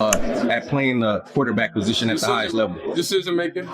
at playing the quarterback position at the highest level? Decision making.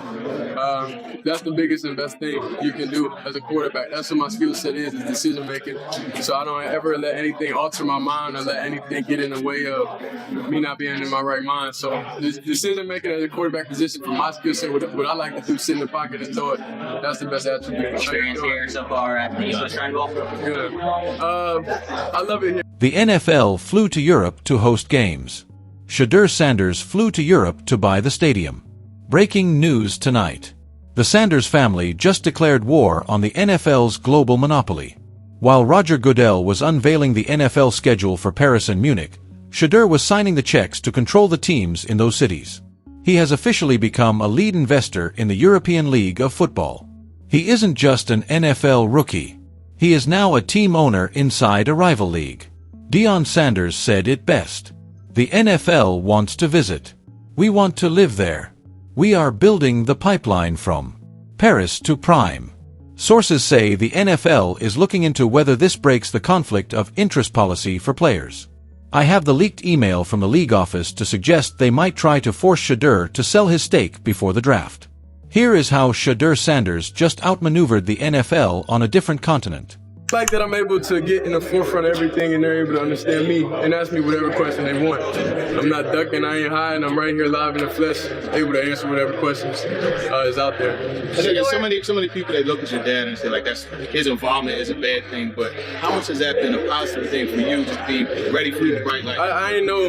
That's the biggest and best thing you can do as a quarterback. That's what my skill set is decision making. So I don't ever let anything alter my mind or let anything get in the way of me not being in my right mind. So decision making as a quarterback position for my skill set, what I like to do, sit in the pocket and throw it, that's the best attribute. Experience here so far at the Triangle? Good. I love it here. The NFL flew to Europe to host games. Shedeur Sanders flew to Europe to buy the stadium. Breaking news tonight. The Sanders family just declared war on the NFL's global monopoly. While Roger Goodell was unveiling the NFL schedule for Paris and Munich, Shedeur was signing the checks to control the teams in those cities. He has officially become a lead investor in the European League of Football. He isn't just an NFL rookie. He is now a team owner inside a rival league. Deion Sanders said it best. The NFL wants to visit. We want to live there. We are building the pipeline from Paris to Prime. Sources say the NFL is looking into whether this breaks the conflict of interest policy for players. I have the leaked email from the league office to suggest they might try to force Shedeur to sell his stake before the draft. Here is how Shedeur Sanders just outmaneuvered the NFL on a different continent. I like that I'm able to get in the forefront of everything and they're able to understand me and ask me whatever question they want. I'm not ducking, I ain't hiding, I'm right here live in the flesh, able to answer whatever questions is out there. There's so many people that look at your dad and say like that's his involvement is a bad thing, but how much has that been a positive thing for you, just being ready for the bright light? I ain't know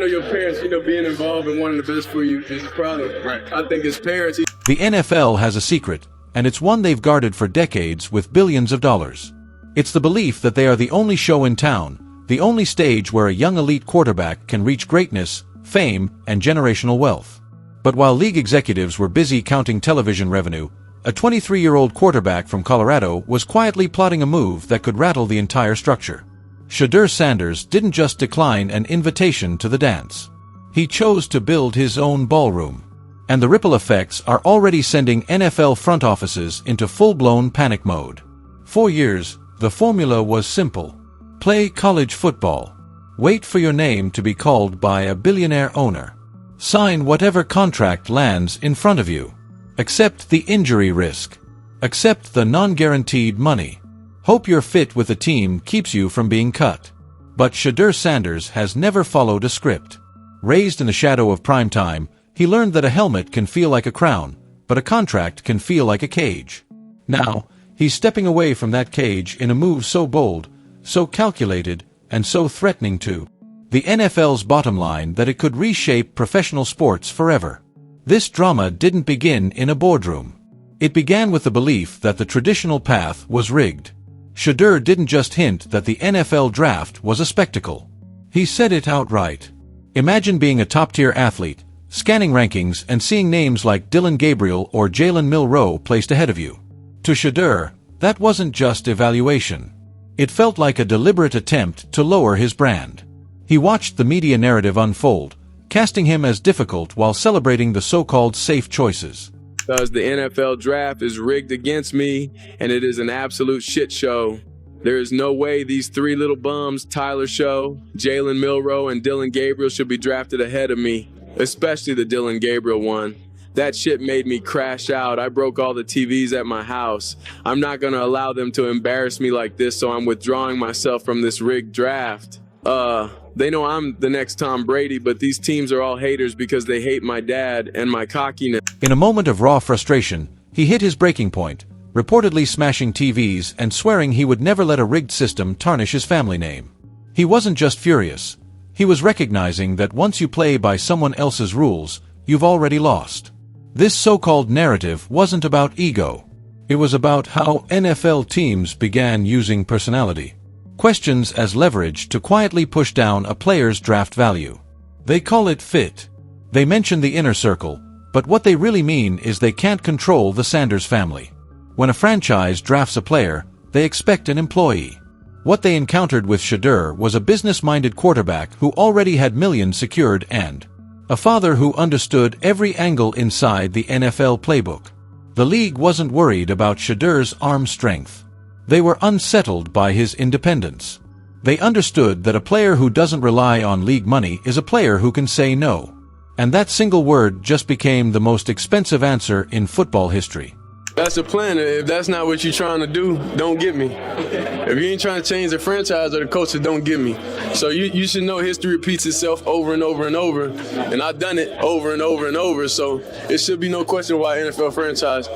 your parents, being involved and wanting the best for you is a problem. Right. I think as parents. The NFL has a secret, and it's one they've guarded for decades with billions of dollars. It's the belief that they are the only show in town, the only stage where a young elite quarterback can reach greatness, fame, and generational wealth. But while league executives were busy counting television revenue, a 23-year-old quarterback from Colorado was quietly plotting a move that could rattle the entire structure. Shedeur Sanders didn't just decline an invitation to the dance. He chose to build his own ballroom. And the ripple effects are already sending NFL front offices into full-blown panic mode. For years, the formula was simple. Play college football. Wait for your name to be called by a billionaire owner. Sign whatever contract lands in front of you. Accept the injury risk. Accept the non-guaranteed money. Hope your fit with the team keeps you from being cut. But Shedeur Sanders has never followed a script. Raised in the shadow of prime time, he learned that a helmet can feel like a crown, but a contract can feel like a cage. Now, he's stepping away from that cage in a move so bold, so calculated, and so threatening to the NFL's bottom line that it could reshape professional sports forever. This drama didn't begin in a boardroom. It began with the belief that the traditional path was rigged. Shedeur didn't just hint that the NFL draft was a spectacle. He said it outright. Imagine being a top-tier athlete, scanning rankings and seeing names like Dillon Gabriel or Jalen Milroe placed ahead of you. To Shedeur, that wasn't just evaluation. It felt like a deliberate attempt to lower his brand. He watched the media narrative unfold, casting him as difficult while celebrating the so-called safe choices. Because the NFL draft is rigged against me, and it is an absolute shit show. There is no way these three little bums, Tyler Show, Jalen Milroe, and Dillon Gabriel should be drafted ahead of me, especially the Dillon Gabriel one. That shit made me crash out. I broke all the TVs at my house. I'm not going to allow them to embarrass me like this, so I'm withdrawing myself from this rigged draft. They know I'm the next Tom Brady, but these teams are all haters because they hate my dad and my cockiness. In a moment of raw frustration, he hit his breaking point, reportedly smashing TVs and swearing he would never let a rigged system tarnish his family name. He wasn't just furious. He was recognizing that once you play by someone else's rules, you've already lost. This so-called narrative wasn't about ego. It was about how NFL teams began using personality questions as leverage to quietly push down a player's draft value. They call it fit. They mention the inner circle, but what they really mean is they can't control the Sanders family. When a franchise drafts a player, they expect an employee. What they encountered with Shedeur was a business-minded quarterback who already had millions secured and a father who understood every angle inside the NFL playbook. The league wasn't worried about Shedeur's arm strength. They were unsettled by his independence. They understood that a player who doesn't rely on league money is a player who can say no. And that single word just became the most expensive answer in football history. That's the plan. If that's not what you're trying to do, don't get me. If you ain't trying to change the franchise or the culture, don't get me. So you should know history repeats itself over and over and over. And I've done it over and over and over. So it should be no question why NFL franchise.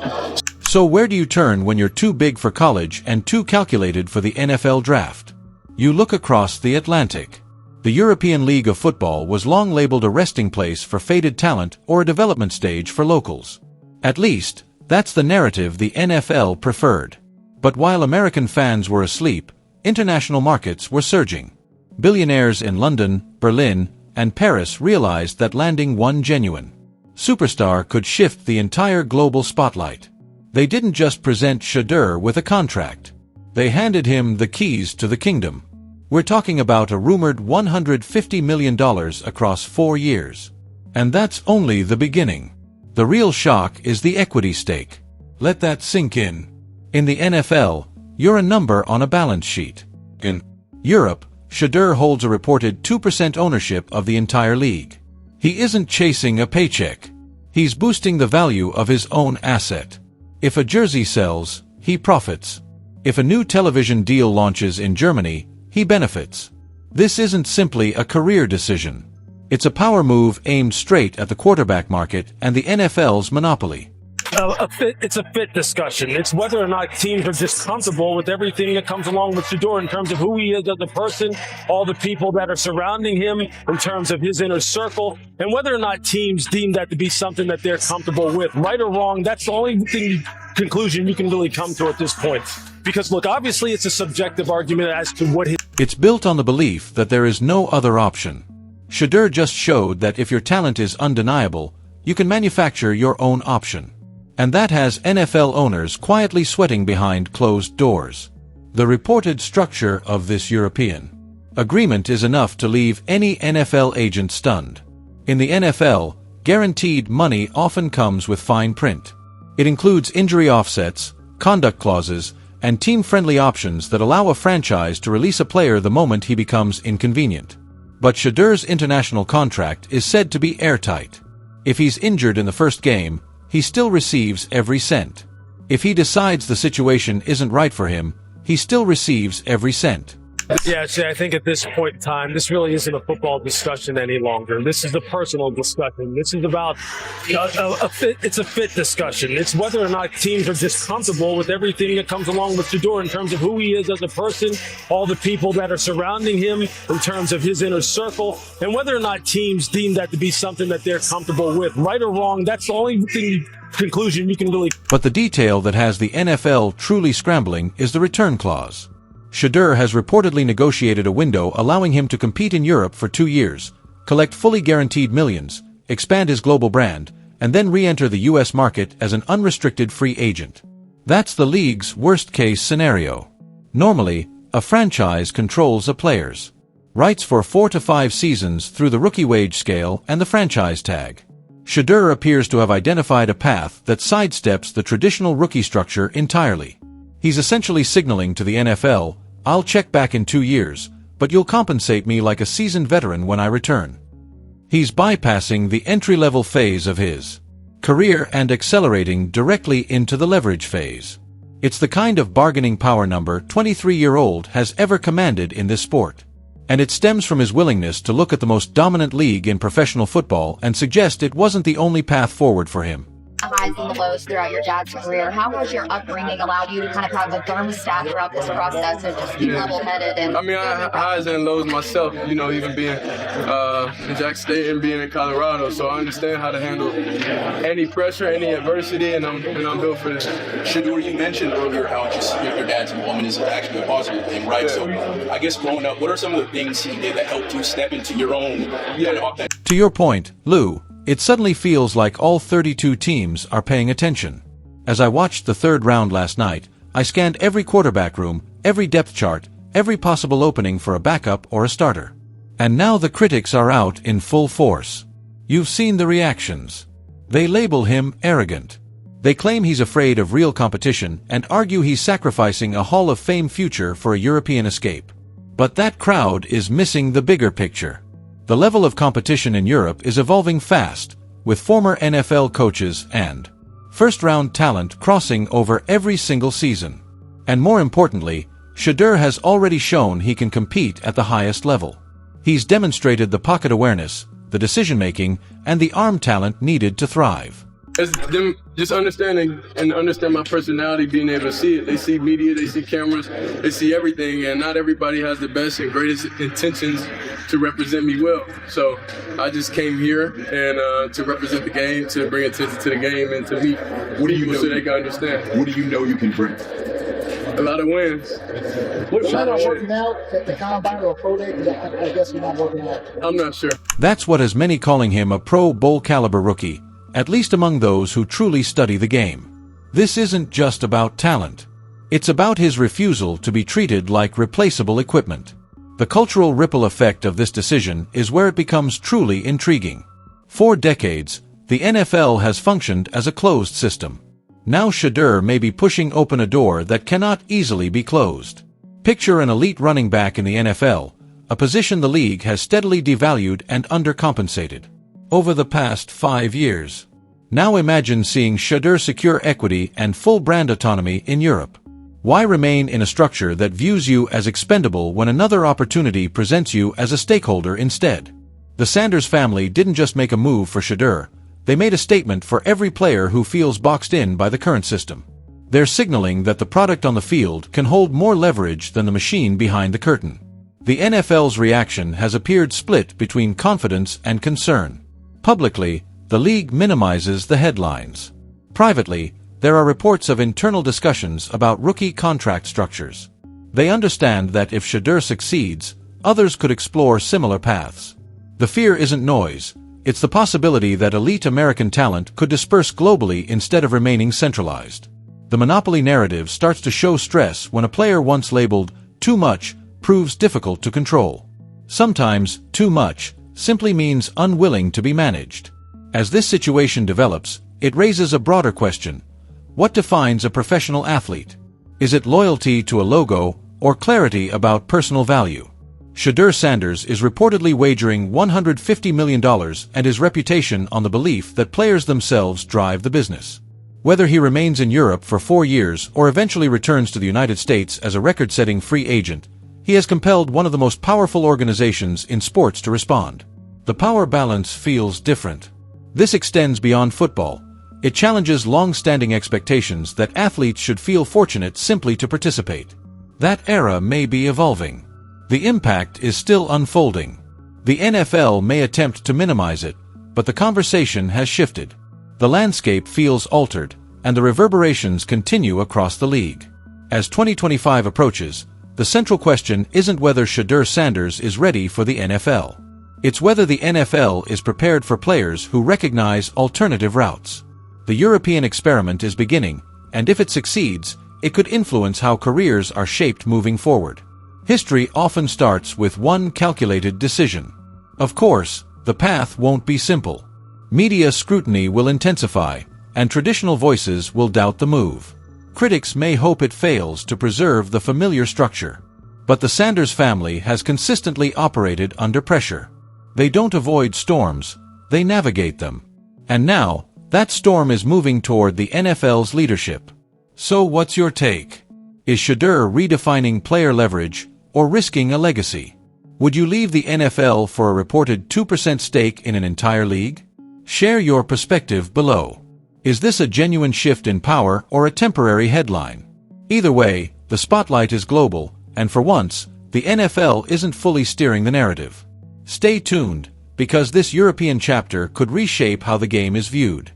So where do you turn when you're too big for college and too calculated for the NFL draft? You look across the Atlantic. The European League of Football was long labeled a resting place for faded talent or a development stage for locals. At least, that's the narrative the NFL preferred. But while American fans were asleep, international markets were surging. Billionaires in London, Berlin, and Paris realized that landing one genuine superstar could shift the entire global spotlight. They didn't just present Shedeur with a contract. They handed him the keys to the kingdom. We're talking about a rumored $150 million across 4 years. And that's only the beginning. The real shock is the equity stake. Let that sink in. In the NFL, you're a number on a balance sheet. In Europe, Shedeur holds a reported 2% ownership of the entire league. He isn't chasing a paycheck. He's boosting the value of his own asset. If a jersey sells, he profits. If a new television deal launches in Germany, he benefits. This isn't simply a career decision. It's a power move aimed straight at the quarterback market and the NFL's monopoly. It's a fit discussion. It's whether or not teams are just comfortable with everything that comes along with Shedeur in terms of who he is as a person, all the people that are surrounding him in terms of his inner circle, and whether or not teams deem that to be something that they're comfortable with. Right or wrong, that's the only conclusion you can really come to at this point. Because, look, obviously it's a subjective argument as to what his... It's built on the belief that there is no other option. Shedeur just showed that if your talent is undeniable, you can manufacture your own option. And that has NFL owners quietly sweating behind closed doors. The reported structure of this European agreement is enough to leave any NFL agent stunned. In the NFL, guaranteed money often comes with fine print. It includes injury offsets, conduct clauses, and team-friendly options that allow a franchise to release a player the moment he becomes inconvenient. But Shedeur's international contract is said to be airtight. If he's injured in the first game, he still receives every cent. If he decides the situation isn't right for him, he still receives every cent. Yeah, see, I think at this point in time, this really isn't a football discussion any longer. This is a personal discussion. This is about it's a fit discussion. It's whether or not teams are just comfortable with everything that comes along with Shedeur in terms of who he is as a person, all the people that are surrounding him in terms of his inner circle, and whether or not teams deem that to be something that they're comfortable with. Right or wrong, that's the only conclusion you can really... But the detail that has the NFL truly scrambling is the return clause. Shedeur has reportedly negotiated a window allowing him to compete in Europe for 2 years, collect fully guaranteed millions, expand his global brand, and then re-enter the U.S. market as an unrestricted free agent. That's the league's worst-case scenario. Normally, a franchise controls a player's rights for 4 to 5 seasons through the rookie wage scale and the franchise tag. Shedeur appears to have identified a path that sidesteps the traditional rookie structure entirely. He's essentially signaling to the NFL, "I'll check back in 2 years, but you'll compensate me like a seasoned veteran when I return." He's bypassing the entry-level phase of his career and accelerating directly into the leverage phase. It's the kind of bargaining power number 23-year-old has ever commanded in this sport. And it stems from his willingness to look at the most dominant league in professional football and suggest it wasn't the only path forward for him. Highs and the lows throughout your dad's career. How has your upbringing allowed you to kind of have a thermostat throughout this process and just be level-headed? And I mean, I have highs and lows myself, you know, even being in Jackson State and being in Colorado, so I understand how to handle any pressure, any adversity, and I'm built for this. Shedeur, you mentioned earlier how just your dad's involvement is actually a positive thing, right? Yeah. So I guess growing up, what are some of the things he did that helped you step into your own kind of authentic? To your point, Lou, it suddenly feels like all 32 teams are paying attention. As I watched the third round last night, I scanned every quarterback room, every depth chart, every possible opening for a backup or a starter. And now the critics are out in full force. You've seen the reactions. They label him arrogant. They claim he's afraid of real competition and argue he's sacrificing a Hall of Fame future for a European escape. But that crowd is missing the bigger picture. The level of competition in Europe is evolving fast, with former NFL coaches and first-round talent crossing over every single season. And more importantly, Shedeur has already shown he can compete at the highest level. He's demonstrated the pocket awareness, the decision-making, and the arm talent needed to thrive. It's them just understanding and understand my personality, being able to see it. They see media, they see cameras, they see everything, and not everybody has the best and greatest intentions to represent me well. So I just came here and to represent the game, to bring attention to the game, and to meet people so they can understand. What do you know you can bring? A lot of wins. What about working out at the combine or pro day? I guess you're not working out. I'm not sure. That's what has many calling him a Pro Bowl caliber rookie, at least among those who truly study the game. This isn't just about talent. It's about his refusal to be treated like replaceable equipment. The cultural ripple effect of this decision is where it becomes truly intriguing. For decades, the NFL has functioned as a closed system. Now Shedeur may be pushing open a door that cannot easily be closed. Picture an elite running back in the NFL, a position the league has steadily devalued and undercompensated over the past 5 years. Now imagine seeing Shedeur secure equity and full brand autonomy in Europe. Why remain in a structure that views you as expendable when another opportunity presents you as a stakeholder instead? The Sanders family didn't just make a move for Shedeur, they made a statement for every player who feels boxed in by the current system. They're signaling that the product on the field can hold more leverage than the machine behind the curtain. The NFL's reaction has appeared split between confidence and concern. Publicly, the league minimizes the headlines. Privately, there are reports of internal discussions about rookie contract structures. They understand that if Shedeur succeeds, others could explore similar paths. The fear isn't noise, it's the possibility that elite American talent could disperse globally instead of remaining centralized. The monopoly narrative starts to show stress when a player once labeled too much proves difficult to control. Sometimes, too much simply means unwilling to be managed. As this situation develops, it raises a broader question. What defines a professional athlete? Is it loyalty to a logo or clarity about personal value? Shedeur Sanders is reportedly wagering $150 million and his reputation on the belief that players themselves drive the business. Whether he remains in Europe for 4 years or eventually returns to the United States as a record-setting free agent, he has compelled one of the most powerful organizations in sports to respond. The power balance feels different. This extends beyond football. It challenges long-standing expectations that athletes should feel fortunate simply to participate. That era may be evolving. The impact is still unfolding. The NFL may attempt to minimize it, but the conversation has shifted. The landscape feels altered, and the reverberations continue across the league. As 2025 approaches, the central question isn't whether Shedeur Sanders is ready for the NFL. It's whether the NFL is prepared for players who recognize alternative routes. The European experiment is beginning, and if it succeeds, it could influence how careers are shaped moving forward. History often starts with one calculated decision. Of course, the path won't be simple. Media scrutiny will intensify, and traditional voices will doubt the move. Critics may hope it fails to preserve the familiar structure. But the Sanders family has consistently operated under pressure. They don't avoid storms, they navigate them. And now, that storm is moving toward the NFL's leadership. So what's your take? Is Shedeur redefining player leverage or risking a legacy? Would you leave the NFL for a reported 2% stake in an entire league? Share your perspective below. Is this a genuine shift in power or a temporary headline? Either way, the spotlight is global, and for once, the NFL isn't fully steering the narrative. Stay tuned, because this European chapter could reshape how the game is viewed.